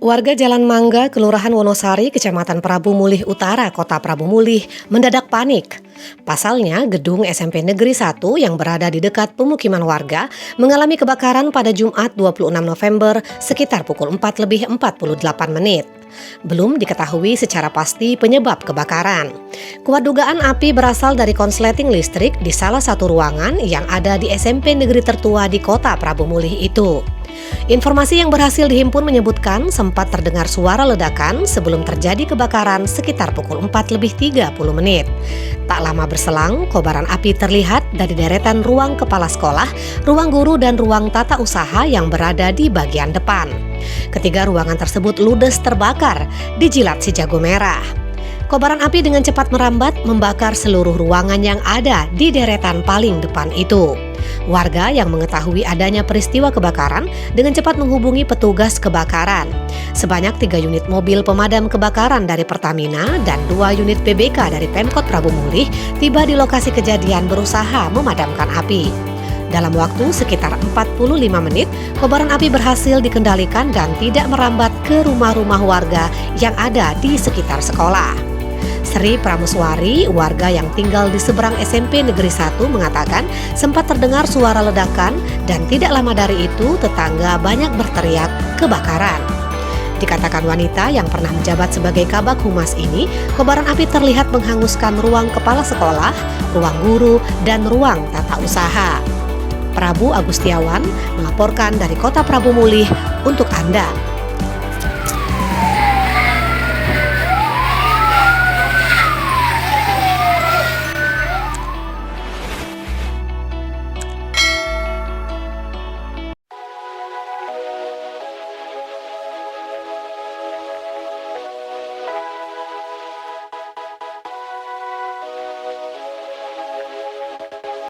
Warga Jalan Mangga, Kelurahan Wonosari, Kecamatan Prabu Mulih Utara, Kota Prabu Mulih, mendadak panik. Pasalnya, gedung SMP Negeri 1 yang berada di dekat pemukiman warga mengalami kebakaran pada Jumat 26 November sekitar pukul 4:48. Belum diketahui secara pasti penyebab kebakaran. Kuat dugaan api berasal dari konsleting listrik di salah satu ruangan yang ada di SMP Negeri tertua di Kota Prabu Mulih itu. Informasi yang berhasil dihimpun menyebutkan sempat terdengar suara ledakan sebelum terjadi kebakaran sekitar pukul 4:30. Tak lama berselang, kobaran api terlihat dari deretan ruang kepala sekolah, ruang guru dan ruang tata usaha yang berada di bagian depan. Ketiga ruangan tersebut ludes terbakar, dijilat si jago merah. Kobaran api dengan cepat merambat membakar seluruh ruangan yang ada di deretan paling depan itu. Warga yang mengetahui adanya peristiwa kebakaran dengan cepat menghubungi petugas kebakaran. Sebanyak 3 unit mobil pemadam kebakaran dari Pertamina dan 2 unit PBK dari Pemkot Prabu Mulih tiba di lokasi kejadian berusaha memadamkan api. Dalam waktu sekitar 45 menit, kobaran api berhasil dikendalikan dan tidak merambat ke rumah-rumah warga yang ada di sekitar sekolah. Sri Pramuswari, warga yang tinggal di seberang SMP Negeri 1 mengatakan sempat terdengar suara ledakan dan tidak lama dari itu tetangga banyak berteriak kebakaran. Dikatakan wanita yang pernah menjabat sebagai Kabag Humas ini, kobaran api terlihat menghanguskan ruang kepala sekolah, ruang guru, dan ruang tata usaha. Prabu Agustiawan melaporkan dari Kota Prabu Mulih untuk Anda.